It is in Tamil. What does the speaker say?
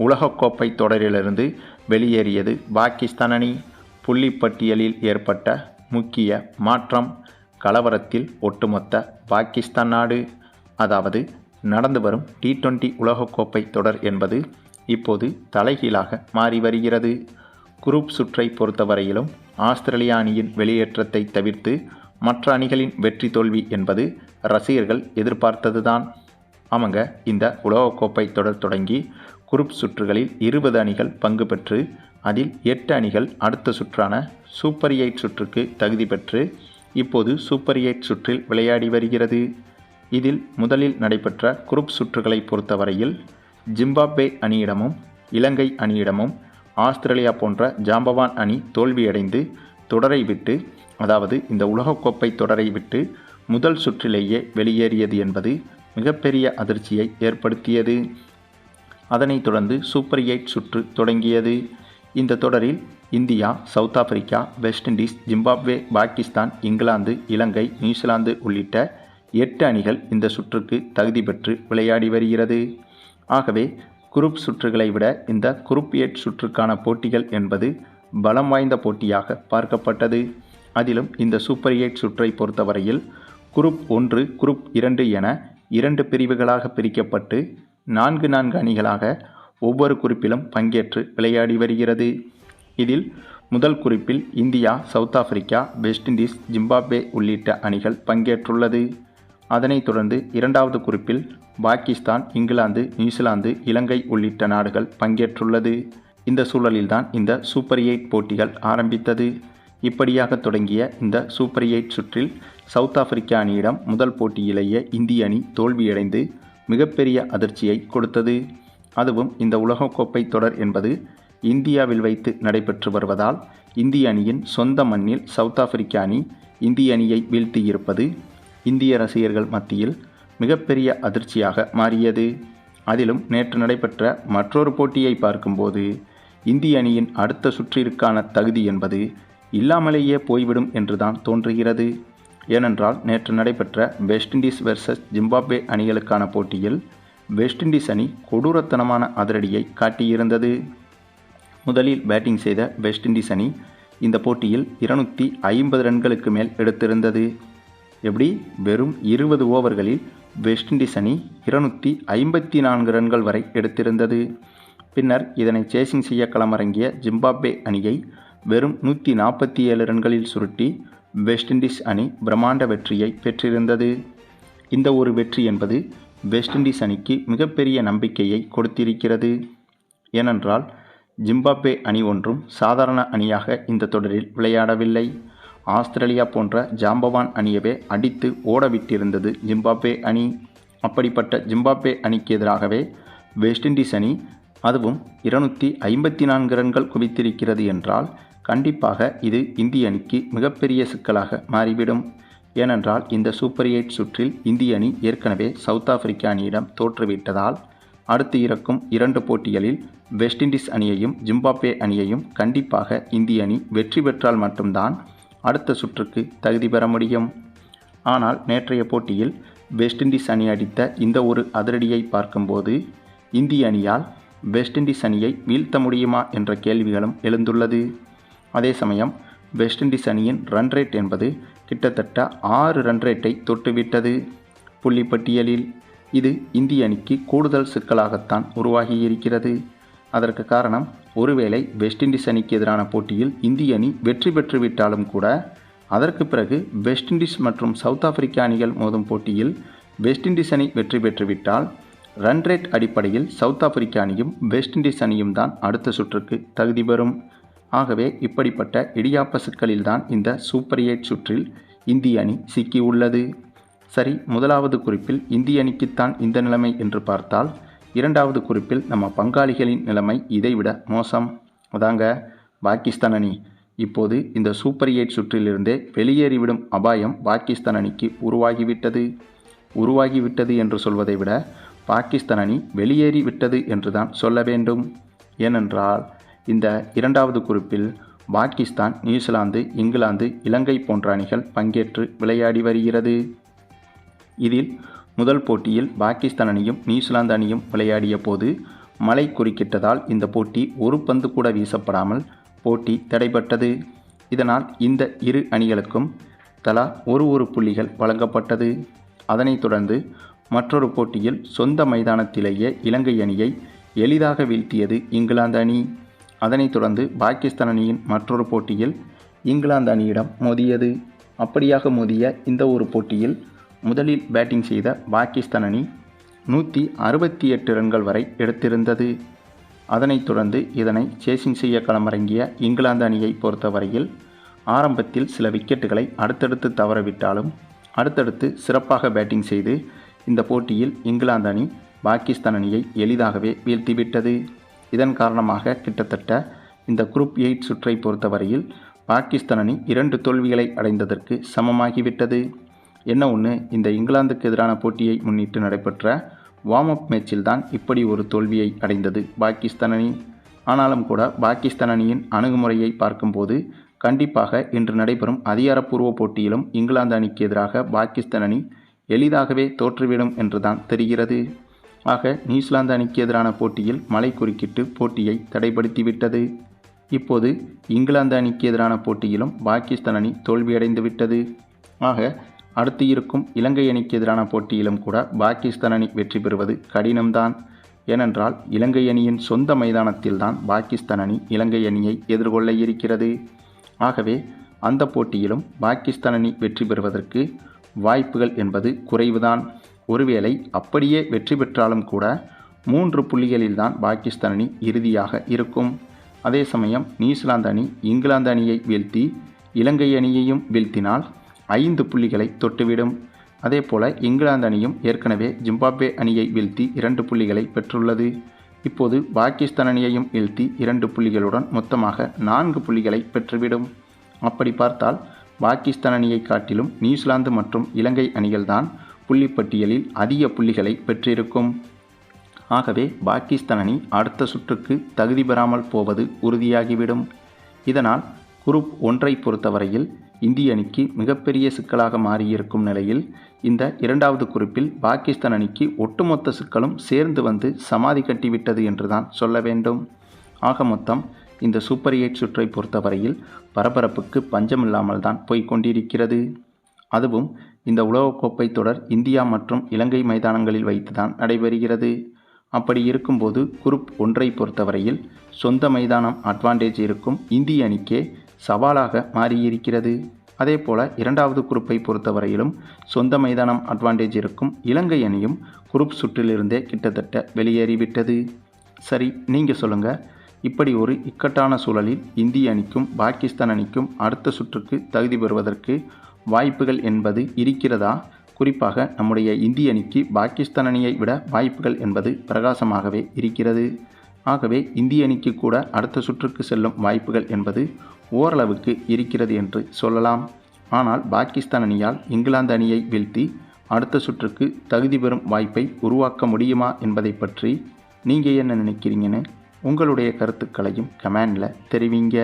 உலகக்கோப்பை தொடரிலிருந்து வெளியேறியது பாகிஸ்தான் அணி. புள்ளிப்பட்டியலில் ஏற்பட்ட முக்கிய மாற்றம். கலவரத்தில் ஒட்டுமொத்த பாகிஸ்தான் நாடு. அதாவது நடந்து வரும் T20 உலகக்கோப்பை தொடர் என்பது இப்போது தலைகீழாக மாறி வருகிறது. குரூப் சுற்றை பொறுத்தவரையிலும் ஆஸ்திரேலியா அணியின் வெளியேற்றத்தை தவிர்த்து மற்ற அணிகளின் வெற்றி தோல்வி என்பது ரசிகர்கள் எதிர்பார்த்ததுதான். அவங்க இந்த உலகக்கோப்பை தொடர் தொடங்கி குரூப் சுற்றுகளில் 20 அணிகள் பங்கு பெற்று அதில் 8 அணிகள் அடுத்த சுற்றான சூப்பர் 8 சுற்றுக்கு தகுதி பெற்று இப்போது சூப்பர் 8 சுற்றில் விளையாடி வருகிறது. இதில் முதலில் நடைபெற்ற குரூப் சுற்றுகளை பொறுத்தவரையில் ஜிம்பாப்வே அணியிடமும் இலங்கை அணியிடமும் ஆஸ்திரேலியா போன்ற ஜாம்பவான் அணி தோல்வியடைந்து தொடரை விட்டு, அதாவது இந்த உலகக்கோப்பை தொடரை விட்டு முதல் சுற்றிலேயே வெளியேறியது என்பது மிகப்பெரிய அதிர்ச்சியை ஏற்படுத்தியது. அதனைத் தொடர்ந்து சூப்பர் 8 சுற்று தொடங்கியது. இந்த தொடரில் India, South Africa, West Indies, Zimbabwe, Pakistan, England, Ilangai, New Zealand உள்ளிட்ட 8 அணிகள் இந்த சுற்றுக்கு தகுதி பெற்று விளையாடி வருகிறது. ஆகவே குரூப் சுற்றுகளை விட இந்த குரூப் 8 சுற்றுக்கான போட்டிகள் என்பது பலம் வாய்ந்த போட்டியாக பார்க்கப்பட்டது. அதிலும் இந்த சூப்பர் 8 சுற்றை பொறுத்தவரையில் குரூப் 1, குரூப் 2 என 2 பிரிவுகளாக பிரிக்கப்பட்டு 4 அணிகளாக ஒவ்வொரு குறிப்பிலும் பங்கேற்று விளையாடி வருகிறது. இதில் முதல் குறிப்பில் India, South Africa, West Indies, Zimbabwe உள்ளிட்ட அணிகள் பங்கேற்றுள்ளது. அதனைத் தொடர்ந்து இரண்டாவது குறிப்பில் பாகிஸ்தான், இங்கிலாந்து, நியூசிலாந்து, இலங்கை உள்ளிட்ட நாடுகள் பங்கேற்றுள்ளது. இந்த சூழலில்தான் இந்த சூப்பர் 8 போட்டிகள் ஆரம்பித்தது. இப்படியாக தொடங்கிய இந்த சூப்பர் 8 சுற்றில் சவுத் ஆப்பிரிக்கா அணியிடம் முதல் போட்டியிலேயே இந்திய அணி தோல்வியடைந்து மிகப்பெரிய அதிர்ச்சியை கொடுத்தது. அதுவும் இந்த உலகக்கோப்பை தொடர் என்பது இந்தியாவில் வைத்து நடைபெற்று வருவதால் இந்திய அணியின் சொந்த மண்ணில் சவுத் ஆப்பிரிக்கா அணி இந்திய அணியை வீழ்த்தியிருப்பது இந்திய ரசிகர்கள் மத்தியில் மிகப்பெரிய அதிர்ச்சியாக மாறியது. அதிலும் நேற்று நடைபெற்ற மற்றொரு போட்டியை பார்க்கும்போது இந்திய அணியின் அடுத்த சுற்றிற்கான தகுதி என்பது இல்லாமலேயே போய்விடும் என்றுதான் தோன்றுகிறது. ஏனென்றால் நேற்று நடைபெற்ற வெஸ்ட் இண்டீஸ் வெர்சஸ் ஜிம்பாப்வே அணிகளுக்கான போட்டியில் வெஸ்ட் இண்டீஸ் அணி கொடூரத்தனமான அதிரடியை காட்டியிருந்தது. முதலில் பேட்டிங் செய்த வெஸ்ட் இண்டீஸ் அணி இந்த போட்டியில் 250 ரன்களுக்கு மேல் எடுத்திருந்தது. எப்படி? வெறும் 20 ஓவர்களில் வெஸ்ட் இண்டீஸ் அணி 254 ரன்கள் வரை எடுத்திருந்தது. பின்னர் இதனை சேசிங் செய்ய களமிறங்கிய ஜிம்பாப்வே அணியை வெறும் 147 ரன்களில் சுருட்டி வெஸ்ட் இண்டீஸ் அணி பிரம்மாண்ட வெற்றியை பெற்றிருந்தது. இந்த ஒரு வெற்றி என்பது வெஸ்ட் இண்டீஸ் அணிக்கு மிகப்பெரிய நம்பிக்கையை கொடுத்திருக்கிறது. ஏனென்றால் ஜிம்பாப்வே அணி ஒன்றும் சாதாரண அணியாக இந்த தொடரில் விளையாடவில்லை. ஆஸ்திரேலியா போன்ற ஜாம்பவான் அணியவே அடித்து ஓடவிட்டிருந்தது ஜிம்பாப்வே அணி. அப்படிப்பட்ட ஜிம்பாப்வே அணிக்கு எதிராகவே வெஸ்ட் இண்டீஸ் அணி அதுவும் 254 ரன்கள் குவித்திருக்கிறது என்றால் கண்டிப்பாக இது இந்திய அணிக்கு மிகப்பெரிய சிக்கலாக மாறிவிடும். ஏனென்றால் இந்த சூப்பர் 8 சுற்றில் இந்திய அணி ஏற்கனவே சவுத் ஆப்பிரிக்கா அணியிடம் தோற்றுவிட்டதால் அடுத்து இருக்கும் 2 போட்டிகளில் வெஸ்ட் இண்டீஸ் அணியையும் ஜிம்பாப்வே அணியையும் கண்டிப்பாக இந்திய அணி வெற்றி பெற்றால் மட்டும்தான் அடுத்த சுற்றுக்கு தகுதி பெற முடியும். ஆனால் நேற்றைய போட்டியில் வெஸ்ட் இண்டீஸ் அணி அடித்த இந்த ஒரு அதிரடியை பார்க்கும்போது இந்திய அணியால் வெஸ்ட் இண்டீஸ் அணியை வீழ்த்த முடியுமா என்ற கேள்விகளும் எழுந்துள்ளது. அதே சமயம் வெஸ்ட் இண்டீஸ் அணியின் ரன் ரேட் என்பது கிட்டத்தட்ட 6 ரன் ரேட்டை தொட்டுவிட்டது புள்ளிப்பட்டியலில். இது இந்திய அணிக்கு கூடுதல் சிக்கலாகத்தான் உருவாகியிருக்கிறது. அதற்கு காரணம், ஒருவேளை வெஸ்ட் இண்டீஸ் அணிக்கு எதிரான போட்டியில் இந்திய அணி வெற்றி பெற்றுவிட்டாலும் கூட அதற்கு பிறகு வெஸ்ட் இண்டீஸ் மற்றும் சவுத் ஆப்பிரிக்கா அணிகள் மோதும் போட்டியில் வெஸ்ட் இண்டீஸ் அணி வெற்றி பெற்றுவிட்டால் ரன் ரேட் அடிப்படையில் சவுத் ஆப்பிரிக்கா அணியும் வெஸ்ட் இண்டீஸ் அணியும் தான் அடுத்த சுற்றுக்கு தகுதி பெறும். ஆகவே இப்படிப்பட்ட இடியாப்ப சிக்கலில்தான் இந்த சூப்பர் 8 சுற்றில் இந்திய அணி சிக்கியுள்ளது. சரி, முதலாவது குறிப்பில் இந்திய அணிக்குத்தான் இந்த நிலைமை என்று பார்த்தால் இரண்டாவது குறிப்பில் நம்ம பங்காளிகளின் நிலைமை இதைவிட மோசம். அதாங்க பாகிஸ்தான் அணி. இப்போது இந்த சூப்பர் 8 சுற்றிலிருந்தே வெளியேறிவிடும் அபாயம் பாகிஸ்தான் அணிக்கு உருவாகிவிட்டது என்று சொல்வதை விட பாகிஸ்தான் அணி வெளியேறிவிட்டது என்றுதான் சொல்ல வேண்டும். ஏனென்றால் இந்த இரண்டாவது குறிப்பில் பாகிஸ்தான், நியூசிலாந்து, இங்கிலாந்து, இலங்கை போன்ற அணிகள் பங்கேற்று விளையாடி வருகிறது. இதில் முதல் போட்டியில் பாகிஸ்தான் அணியும் நியூசிலாந்து அணியும் விளையாடிய போது மழை குறுக்கிட்டதால் இந்த போட்டி ஒரு பந்து கூட வீசப்படாமல் போட்டி தடைபட்டது. இதனால் இந்த இரு அணிகளுக்கும் தலா ஒரு புள்ளிகள் வழங்கப்பட்டது. அதனைத் தொடர்ந்து மற்றொரு போட்டியில் சொந்த மைதானத்திலேயே இலங்கை அணியை எளிதாக வீழ்த்தியது இங்கிலாந்து அணி. அதனைத் தொடர்ந்து பாகிஸ்தான் அணியின் மற்றொரு போட்டியில் இங்கிலாந்து அணியிடம் மோதியது. அப்படியாக மோதிய இந்த ஒரு போட்டியில் முதலில் பேட்டிங் செய்த பாகிஸ்தான் அணி 168 ரன்கள் வரை எடுத்திருந்தது. அதனைத் தொடர்ந்து இதனை சேசிங் செய்ய களமிறங்கிய இங்கிலாந்து அணியை பொறுத்தவரையில் ஆரம்பத்தில் சில விக்கெட்டுகளை அடுத்தடுத்து தவறவிட்டாலும் அடுத்தடுத்து சிறப்பாக பேட்டிங் செய்து இந்த போட்டியில் இங்கிலாந்து அணி பாகிஸ்தான் அணியை எளிதாகவே வீழ்த்திவிட்டது. இதன் காரணமாக கிட்டத்தட்ட இந்த குரூப் 8 சுற்றை பொறுத்தவரையில் பாகிஸ்தான் அணி 2 தோல்விகளை அடைந்ததற்கு சமமாகிவிட்டது. என்ன ஒன்று, இந்த இங்கிலாந்துக்கு எதிரான போட்டியை முன்னிட்டு நடைபெற்ற வார்ம் அப் மேட்சில் தான் இப்படி ஒரு தோல்வியை அடைந்தது பாகிஸ்தான் அணி. ஆனாலும் கூட பாகிஸ்தான் அணியின் அணுகுமுறையை பார்க்கும்போது கண்டிப்பாக இன்று நடைபெறும் அதிகாரப்பூர்வ போட்டியிலும் இங்கிலாந்து அணிக்கு எதிராக பாகிஸ்தான் அணி எளிதாகவே தோற்றுவிடும் என்றுதான் தெரிகிறது. ஆக நியூசிலாந்து அணிக்கு எதிரான போட்டியில் மழை குறுக்கிட்டு போட்டியை தடைப்படுத்திவிட்டது. இப்போது இங்கிலாந்து அணிக்கு எதிரான போட்டியிலும் பாகிஸ்தான் அணி தோல்வியடைந்து விட்டது. ஆக அடுத்து இருக்கும் இலங்கை அணிக்கு எதிரான போட்டியிலும் கூட பாகிஸ்தான் அணி வெற்றி பெறுவது கடினம்தான். ஏனென்றால் இலங்கை அணியின் சொந்த மைதானத்தில்தான் பாகிஸ்தான் அணி இலங்கை அணியை எதிர்கொள்ள இருக்கிறது. ஆகவே அந்த போட்டியிலும் பாகிஸ்தான் அணி வெற்றி பெறுவதற்கு வாய்ப்புகள் என்பது குறைவுதான். ஒருவேளை அப்படியே வெற்றி பெற்றாலும் கூட 3 புள்ளிகளில்தான் பாகிஸ்தான் அணி இறுதியாக இருக்கும். அதே சமயம் நியூசிலாந்து அணி இங்கிலாந்து அணியை வீழ்த்தி இலங்கை அணியையும் வீழ்த்தினால் 5 புள்ளிகளை தொட்டுவிடும். அதேபோல இங்கிலாந்து அணியும் ஏற்கனவே ஜிம்பாப்வே அணியை வீழ்த்தி 2 புள்ளிகளை பெற்றுள்ளது. இப்போது பாகிஸ்தான் அணியையும் வீழ்த்தி 2 புள்ளிகளுடன் மொத்தமாக 4 புள்ளிகளை பெற்றுவிடும். அப்படி பார்த்தால் பாகிஸ்தான் அணியை காட்டிலும் நியூசிலாந்து மற்றும் இலங்கை அணிகள்தான் புள்ளிப்பட்டியலில் அதிக புள்ளிகளை பெற்றிருக்கும். ஆகவே பாகிஸ்தான் அணி அடுத்த சுற்றுக்கு தகுதி பெறாமல் போவது உறுதியாகிவிடும். இதனால் குரூப் 1ஐ பொறுத்தவரையில் இந்திய அணிக்கு மிகப்பெரிய சிக்கலாக மாறியிருக்கும் நிலையில் இந்த 2வது குரூப்பில் பாகிஸ்தான் அணிக்கு ஒட்டுமொத்த சிக்கலும் சேர்ந்து வந்து சமாதி கட்டிவிட்டது என்றுதான் சொல்ல வேண்டும். ஆக மொத்தம் இந்த சூப்பர் 8 சுற்றை பொறுத்தவரையில் பரபரப்புக்கு பஞ்சமில்லாமல் தான் போய்கொண்டிருக்கிறது. அதுவும் இந்த உலகக்கோப்பை தொடர் இந்தியா மற்றும் இலங்கை மைதானங்களில் வைத்துதான் நடைபெறுகிறது. அப்படி இருக்கும்போது குரூப் 1ஐ பொறுத்தவரையில் சொந்த மைதானம் அட்வான்டேஜ் இருக்கும் இந்திய அணிக்கே சவாலாக மாறியிருக்கிறது. அதேபோல 2வது குரூப்பை பொறுத்தவரையிலும் சொந்த மைதானம் அட்வான்டேஜ் இருக்கும் இலங்கை அணியும் குரூப் சுற்றிலிருந்தே கிட்டத்தட்ட வெளியேறிவிட்டது. சரி, நீங்கள் சொல்லுங்கள், இப்படி ஒரு இக்கட்டான சூழலில் இந்திய அணிக்கும் பாகிஸ்தான் அணிக்கும் அடுத்த சுற்றுக்கு தகுதி பெறுவதற்கு வாய்ப்புகள் என்பது இருக்கிறதா? குறிப்பாக நம்முடைய இந்திய அணிக்கு பாகிஸ்தான் அணியை விட வாய்ப்புகள் என்பது பிரகாசமாகவே இருக்கிறது. ஆகவே இந்திய அணிக்கு கூட அடுத்த சுற்றுக்கு செல்லும் வாய்ப்புகள் என்பது ஓரளவுக்கு இருக்கிறது என்று சொல்லலாம். ஆனால் பாகிஸ்தான் அணியால் இங்கிலாந்து அணியை வீழ்த்தி அடுத்த சுற்றுக்கு தகுதி பெறும் வாய்ப்பை உருவாக்க முடியுமா என்பதை பற்றி நீங்கள் என்ன நினைக்கிறீங்கன்னு உங்களுடைய கருத்துக்களையும் கமெண்டில் தெரிவிங்க.